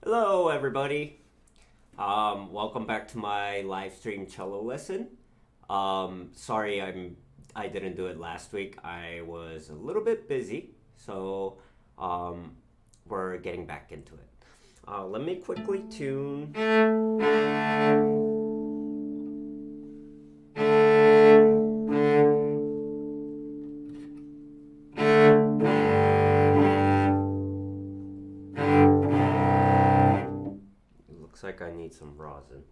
Hello, everybody. Welcome back to my live stream cello lesson. Sorry, I didn't do it last week. I was a little bit busy, so we're getting back into it. Let me quickly tune. Looks like I need some rosin.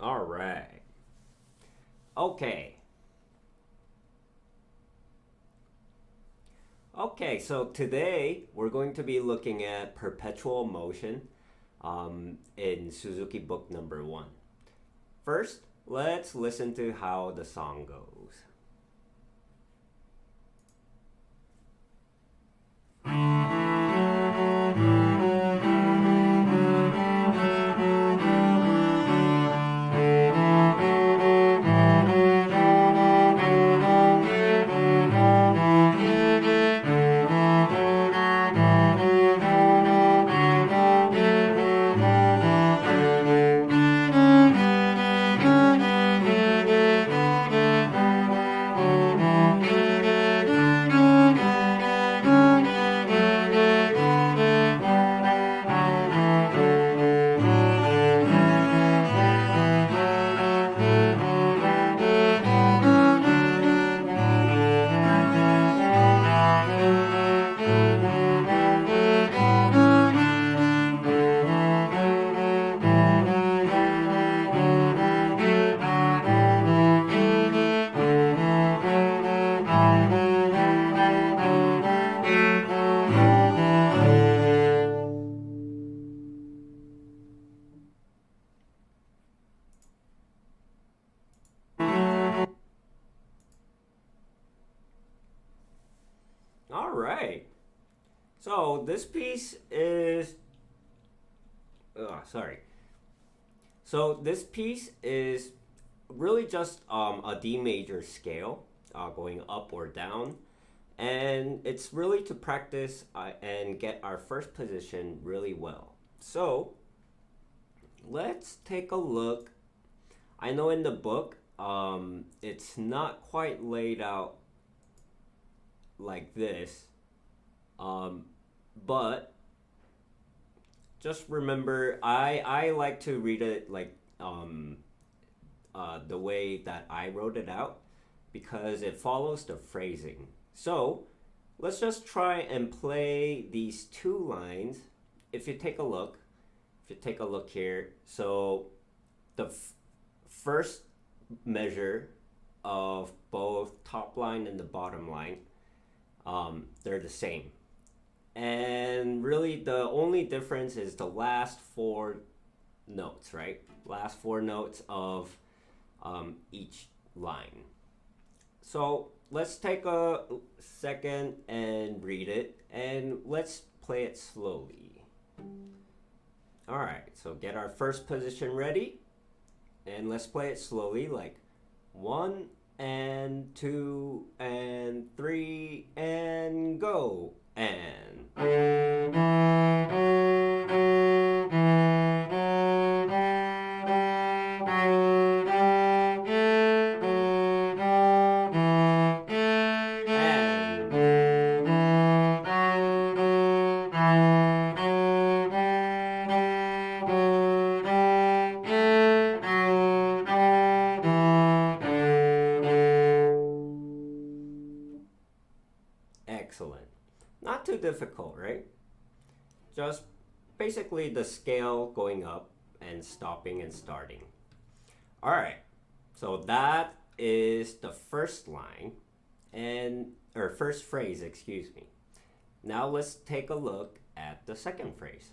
All right. Okay. Okay, so today we're going to be looking at perpetual motion in Suzuki book number 1. First, let's listen to how the song goes. All right. So this piece is sorry. So this piece is really just a D major scale going up or down, and it's really to practice and get our first position really well. So let's take a look. I know in the book it's not quite laid out like this, but just remember I like to read it like the way that I wrote it out because it follows the phrasing. So let's just try and play these two lines. If you take a look here, so the first measure of both top line and the bottom line, they're the same. And really the only difference is the last 4 notes, right? Last 4 notes of each line. So let's take a second and read it, and let's play it slowly. All right, so get our first position ready, and let's play it slowly, like 1 and 2 and 3 and go. Excellent. Not too difficult, right? Just basically the scale going up and stopping and starting. All right, so that is the first line, or first phrase, excuse me. Now let's take a look at the second phrase.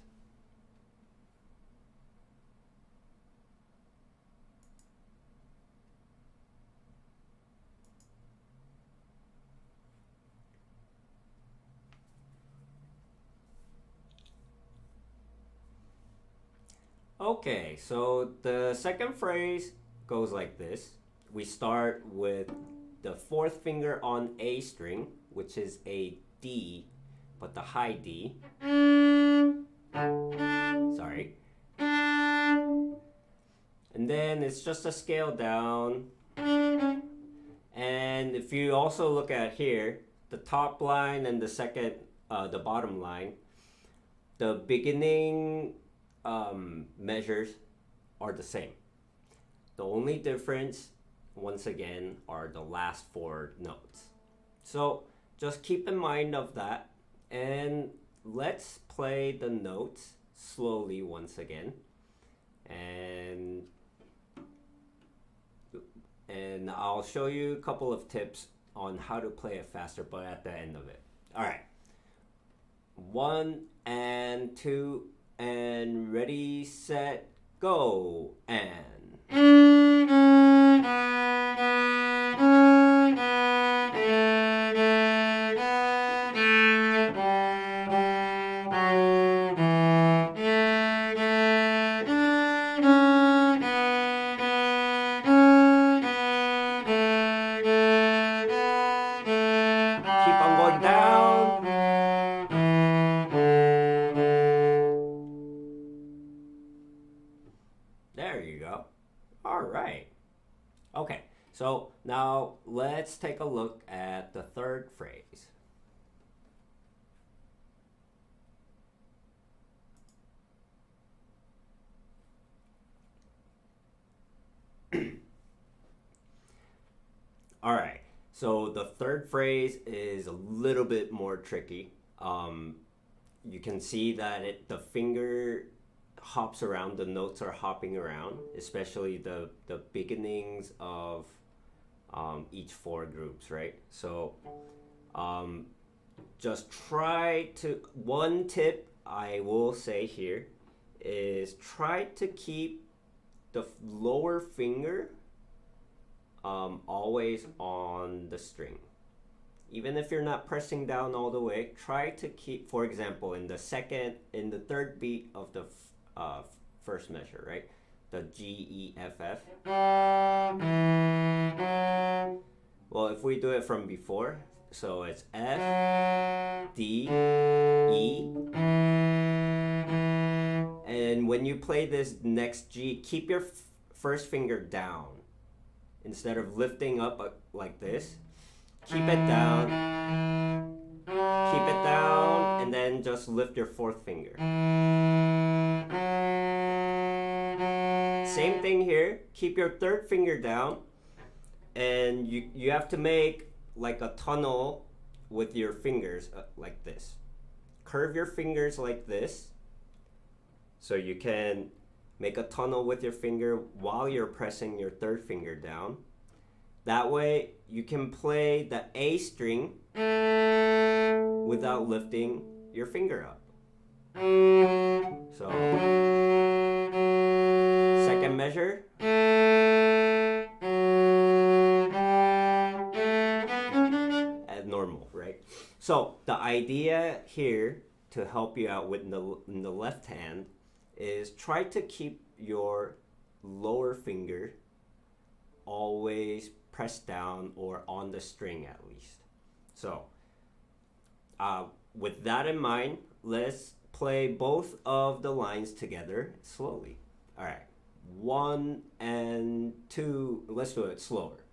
Okay, so the second phrase goes like this. We start with the fourth finger on A string, which is a D, but the high D. Sorry. And then it's just a scale down. And if you also look at here, the top line and the second, the bottom line, the beginning measures are the same. The only difference, once again, are the last four notes. So just keep in mind of that, and let's play the notes slowly once again, and I'll show you a couple of tips on how to play it faster, but at the end of it. All right, 1 and 2 and ready, set, go, and keep on going down. There you go. All right. Okay, so now let's take a look at the third phrase. All right, so the third phrase is a little bit more tricky. You can see that the finger hops around, the notes are hopping around, especially the beginnings of each four groups, right? So just try to, one tip I will say here is try to keep the lower finger always on the string. Even if you're not pressing down all the way, try to keep, for example, in the third beat of the first measure, right? The G, E, F, F. Well, if we do it from before, so it's F, D, E. And when you play this next G, keep your first finger down. Instead of lifting up like this, keep it down, and then just lift your fourth finger. Same thing here, keep your third finger down, and you have to make like a tunnel with your fingers like this. Curve your fingers like this, so you can make a tunnel with your finger while you're pressing your third finger down. That way you can play the A string without lifting your finger up. So, second measure. At normal, right? So the idea here to help you out with in the left hand is try to keep your lower finger always pressed down or on the string at least. So with that in mind, let's play both of the lines together slowly. All right, 1 and 2, let's do it slower.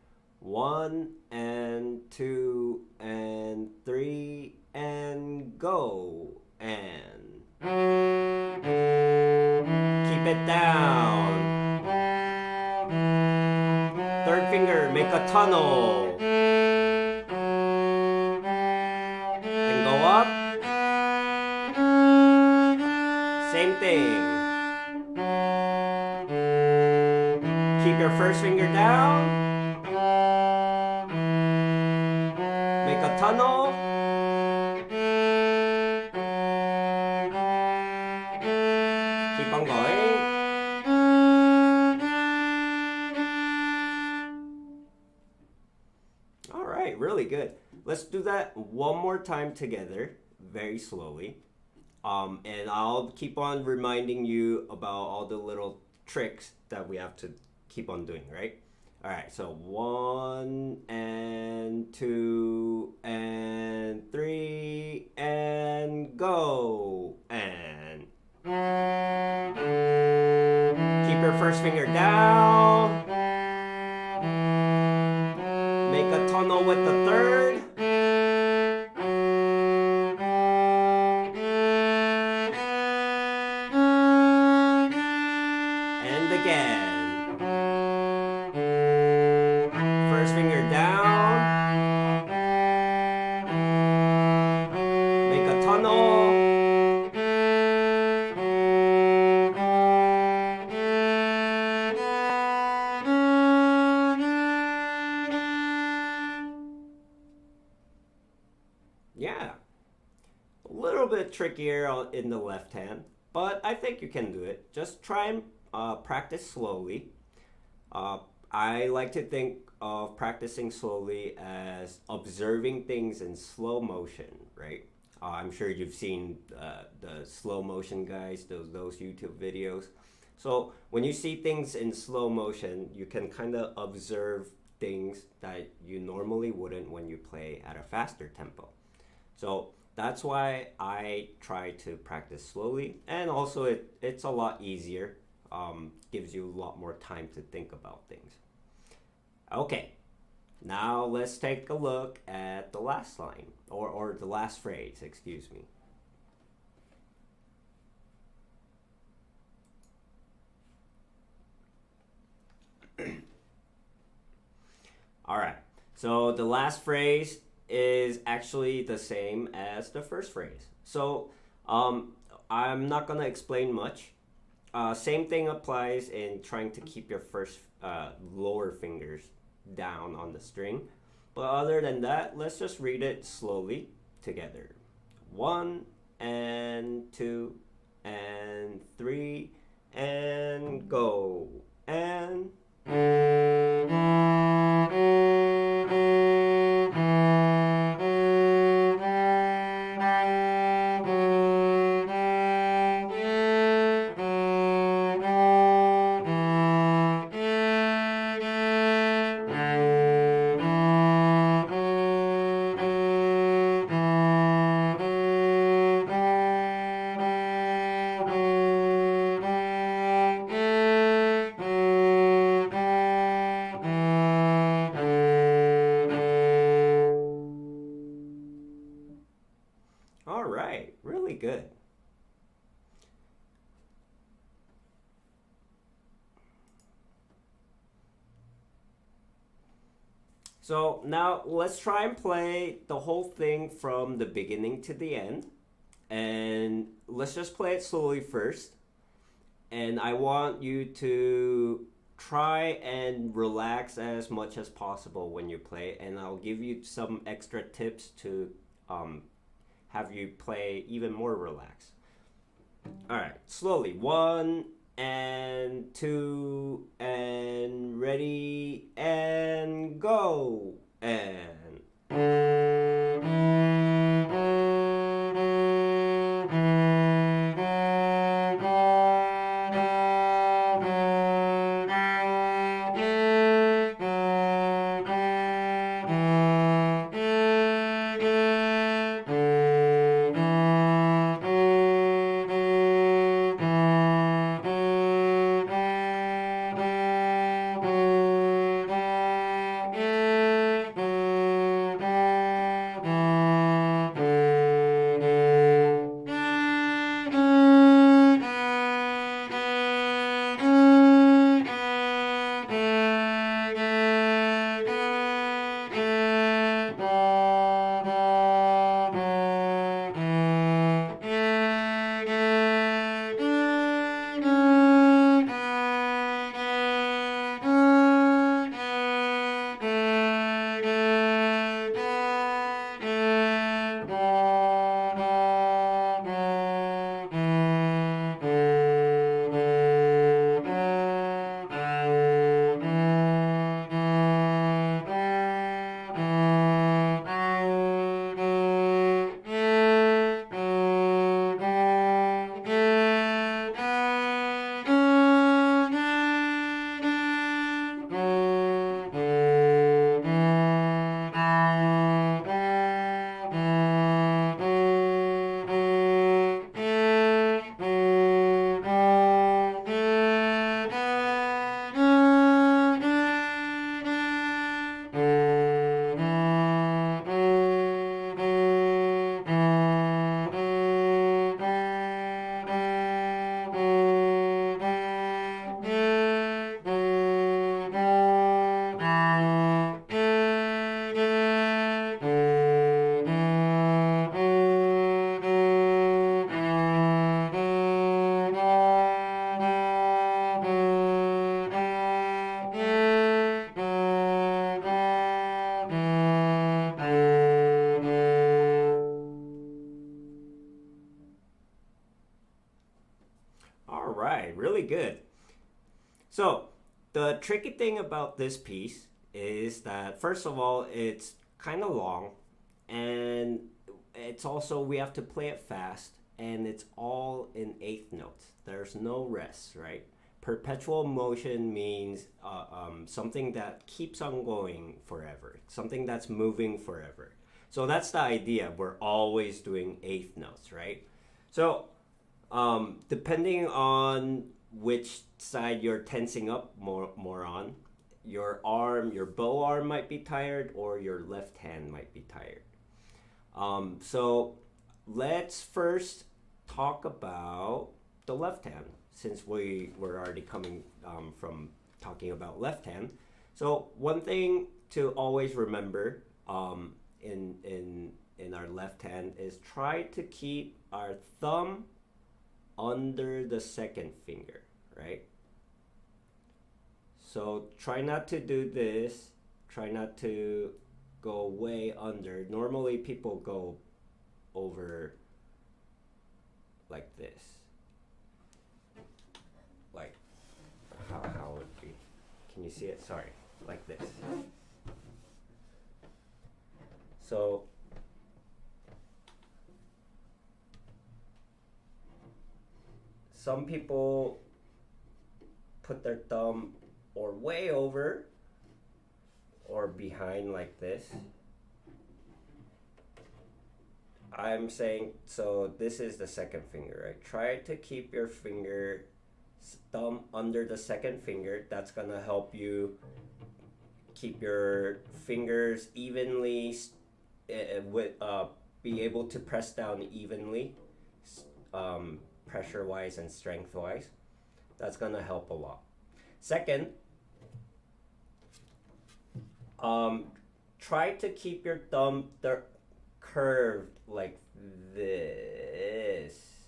1 and 2 and 3 and go, and keep it down. Third finger, make a tunnel. And go up. Same thing. Keep your first finger down. Make a tunnel. Keep on going. All right, really good. Let's do that one more time together, very slowly. And I'll keep on reminding you about all the little tricks that we have to keep on doing, right? All right, so 1 and 2 and 3 and go. And keep your first finger down. Make a tunnel with the third. And again. First finger down. Make a tunnel. Yeah, a little bit trickier in the left hand, but I think you can do it. Just try and practice slowly. I like to think of practicing slowly as observing things in slow motion, right? I'm sure you've seen the slow motion guys, those YouTube videos. So when you see things in slow motion, you can kind of observe things that you normally wouldn't when you play at a faster tempo. So that's why I try to practice slowly, and also it's a lot easier, gives you a lot more time to think about things. Okay, now let's take a look at the last line, or the last phrase, excuse me. All right, so the last phrase is actually the same as the first phrase. So I'm not gonna explain much. Same thing applies in trying to keep your first lower fingers down on the string. But other than that, let's just read it slowly together. 1 and 2 and 3 and go. And all right, really good. So now let's try and play the whole thing from the beginning to the end. And let's just play it slowly first. And I want you to try and relax as much as possible when you play. And I'll give you some extra tips to have you play even more relaxed. All right, slowly. 1 and 2 and ready and go. And good. So the tricky thing about this piece is that, first of all, it's kind of long, and it's also, we have to play it fast, and it's all in eighth notes. There's no rest, right? Perpetual motion means something that keeps on going forever, something that's moving forever. So that's the idea. We're always doing eighth notes, right? So depending on which side you're tensing up more on, your arm, your bow arm might be tired, or your left hand might be tired. So let's first talk about the left hand, since we were already coming from talking about left hand. So one thing to always remember in our left hand is try to keep our thumb under the second finger, right? So try not to do this. Try not to go way under. Normally people go over like this. Like, how would it be? Can you see it? Sorry, like this. So some people put their thumb or way over or behind like this. I'm saying, so this is the second finger, right? Try to keep your thumb under the second finger. That's gonna help you keep your fingers evenly, be able to press down evenly, pressure-wise and strength-wise. That's gonna help a lot. Second, try to keep your thumb curved like this.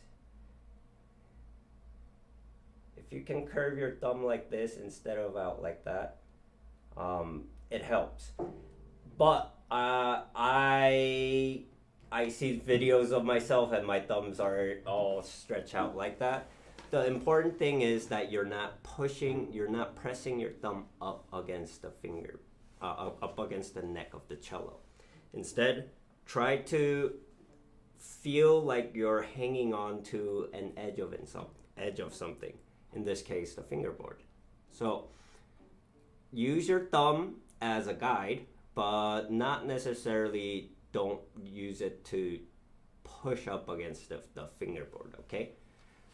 If you can curve your thumb like this instead of out like that, it helps. But I see videos of myself and my thumbs are all stretched out like that. The important thing is that you're not pressing your thumb up against the finger, up against the neck of the cello. Instead, try to feel like you're hanging on to an edge of something. In this case, the fingerboard. So use your thumb as a guide, but not necessarily don't use it to push up against the fingerboard, okay?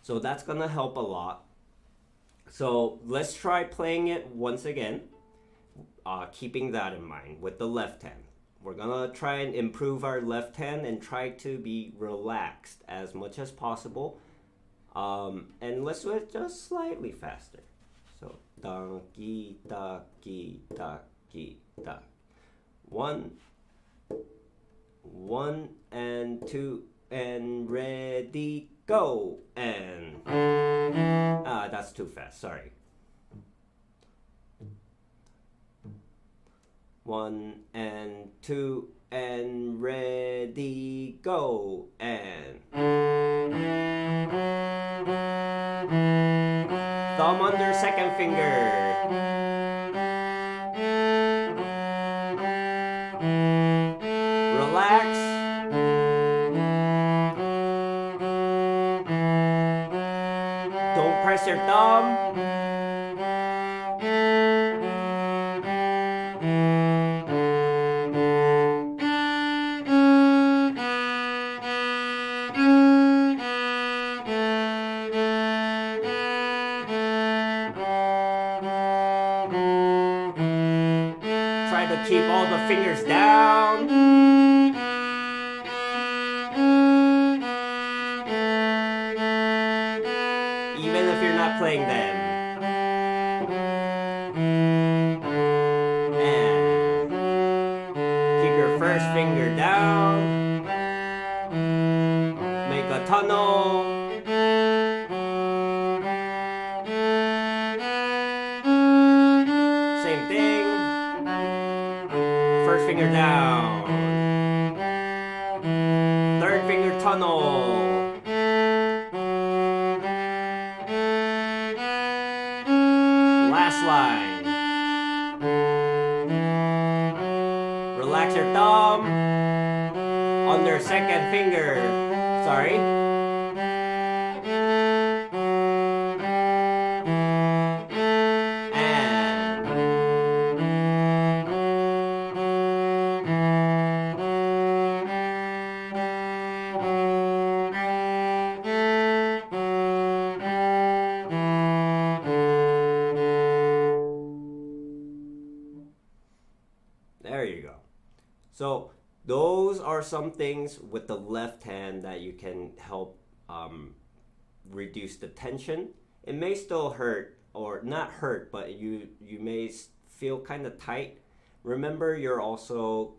So that's gonna help a lot. So let's try playing it once again, keeping that in mind with the left hand. We're gonna try and improve our left hand and try to be relaxed as much as possible. And let's do it just slightly faster. So, da, ki, da, ki, da, ki, da. One and two and ready, go. And that's too fast, sorry. 1 and 2 and ready, go. And thumb under second finger. Relax. Don't press your thumb. Try to keep all the fingers down. Even if you're not playing them. And keep your first finger down. Make a tunnel. Same thing. First finger down. Third finger tunnel. Relax your thumb. Under second finger. Sorry. There you go. So those are some things with the left hand that you can help reduce the tension. It may still hurt, or not hurt, but you may feel kind of tight. Remember, you're also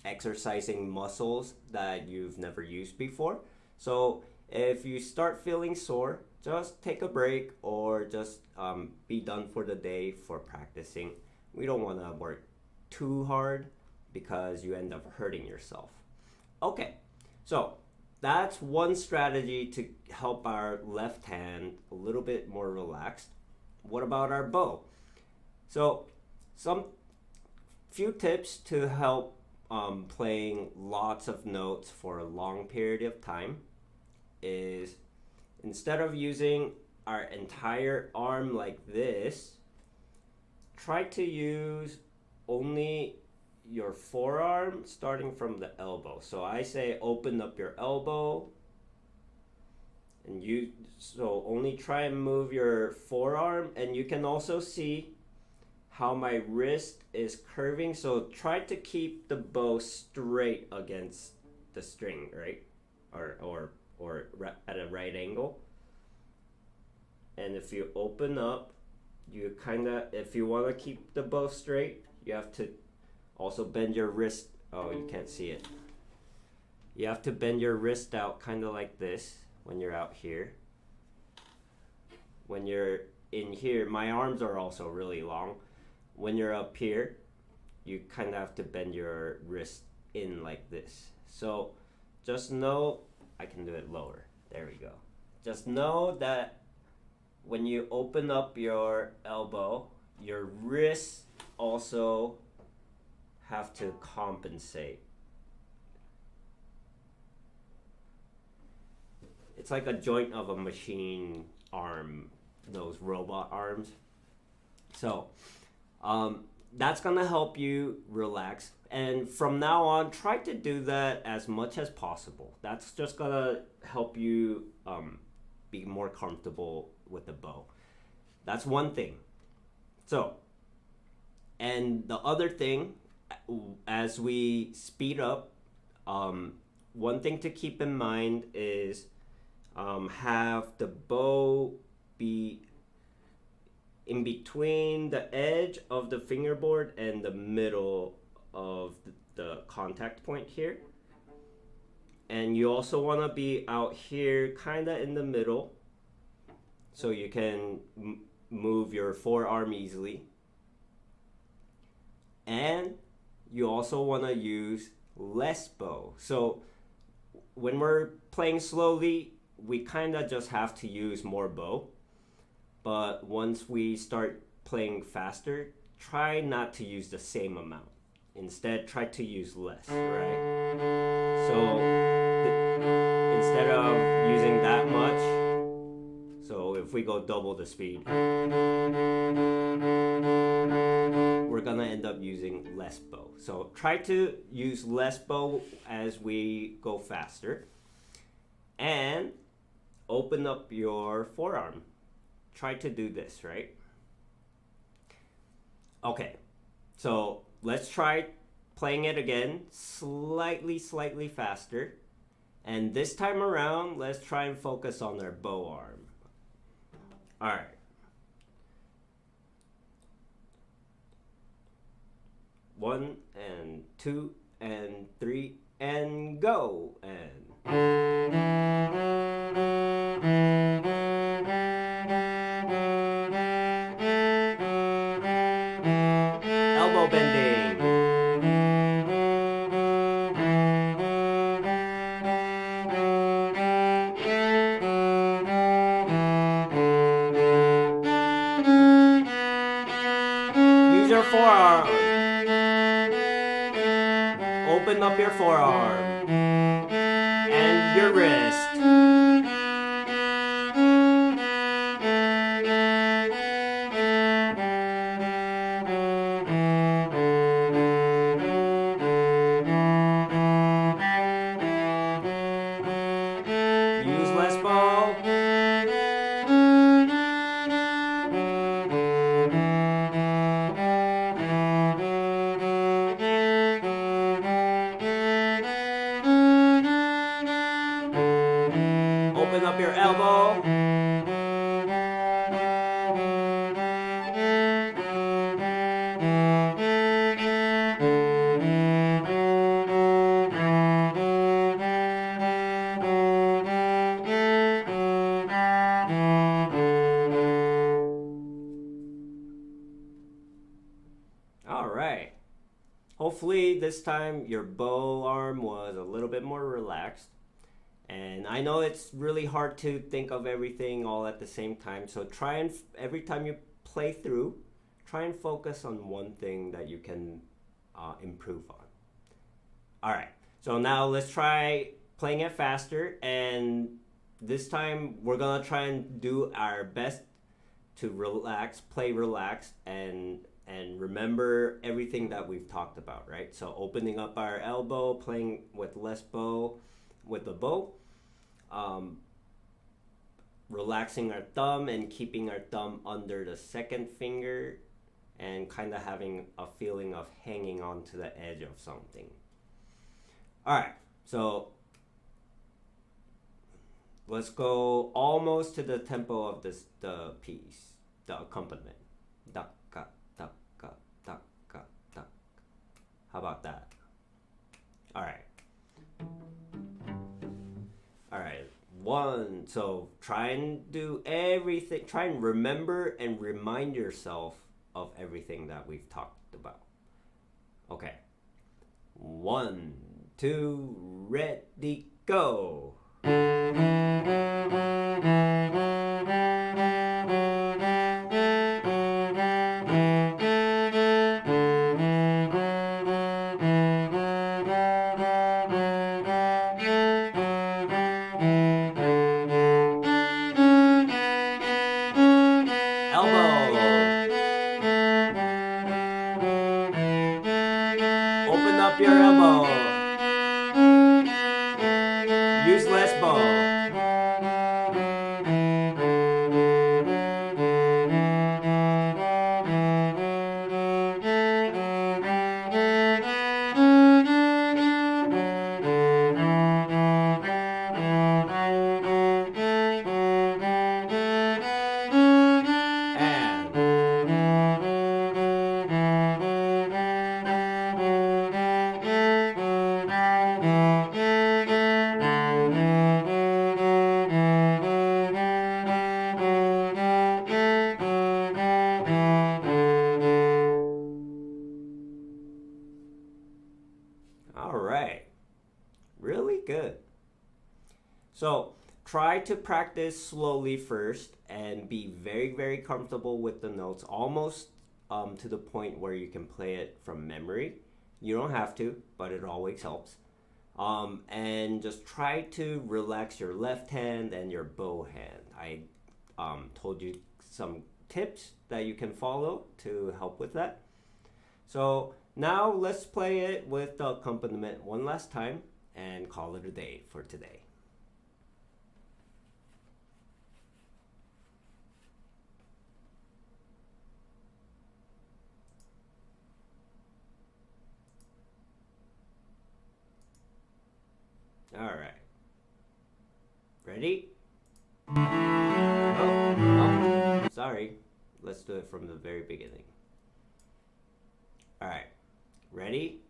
exercising muscles that you've never used before. So if you start feeling sore, just take a break, or just be done for the day for practicing. We don't want to work too hard because you end up hurting yourself. Okay, so that's one strategy to help our left hand a little bit more relaxed. What about our bow? So some few tips to help playing lots of notes for a long period of time is, instead of using our entire arm like this, try to use only your forearm starting from the elbow. So I say open up your elbow, and so only try and move your forearm, and you can also see how my wrist is curving. So try to keep the bow straight against the string, right? Or at a right angle. And if you open up, you if you want to keep the bow straight, you have to also bend your wrist. Oh, you can't see it. You have to bend your wrist out kind of like this when you're out here. When you're in here, my arms are also really long. When you're up here, you kind of have to bend your wrist in like this. So just know, I can do it lower. There we go. Just know that when you open up your elbow, your wrists also have to compensate. It's like a joint of a machine arm, those robot arms. So that's gonna help you relax. And from now on, try to do that as much as possible. That's just gonna help you be more comfortable with the bow. That's one thing. So, and the other thing, as we speed up, one thing to keep in mind is have the bow be in between the edge of the fingerboard and the middle of the contact point here. And you also want to be out here kind of in the middle, so you can move your forearm easily. And you also want to use less bow. So when we're playing slowly, we kind of just have to use more bow. But once we start playing faster, try not to use the same amount. Instead, try to use less, right? So instead of using that much, so if we go double the speed, we're gonna end up using less bow. So try to use less bow as we go faster. And open up your forearm. Try to do this, right? Okay, so let's try playing it again, slightly faster. And this time around, let's try and focus on our bow arm. All right. One and two and three and go. And elbow bending. Use your forearm. Open up your forearm and your wrist. Use less bow. Open up your elbow. All right. Hopefully this time your bow arm was a little bit more relaxed. And I know it's really hard to think of everything all at the same time. So try and, every time you play through, try and focus on one thing that you can improve on. All right, so now let's try playing it faster. And this time we're gonna try and do our best to relax, play relaxed, and remember everything that we've talked about, right? So opening up our elbow, playing with less bow, with the bow, relaxing our thumb and keeping our thumb under the second finger, and kind of having a feeling of hanging on to the edge of something. All right, so let's go almost to the tempo of the piece, the accompaniment. Dakka, dakka, dakka, dakka. How about that? All right. All right, one. So try and do everything. Try and remember and remind yourself of everything that we've talked about. Okay. 1, 2, ready, go. Open up your elbow. Use less bow. All right, really good. So try to practice slowly first and be very, very comfortable with the notes, almost to the point where you can play it from memory. You don't have to, but it always helps. And just try to relax your left hand and your bow hand. I told you some tips that you can follow to help with that. So now let's play it with the accompaniment one last time and call it a day for today. All right. Ready? Oh, sorry. Let's do it from the very beginning. All right. Ready?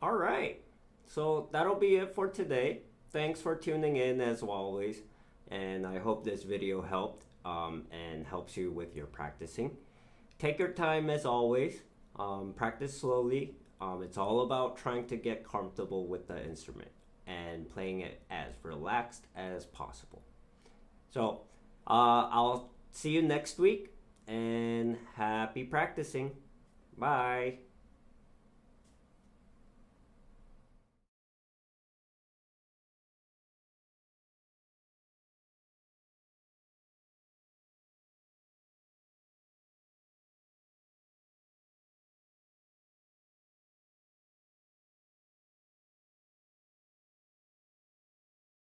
All right. So that'll be it for today. Thanks for tuning in as always. And I hope this video helped and helps you with your practicing. Take your time as always. Practice slowly. It's all about trying to get comfortable with the instrument and playing it as relaxed as possible. So I'll see you next week and happy practicing. Bye.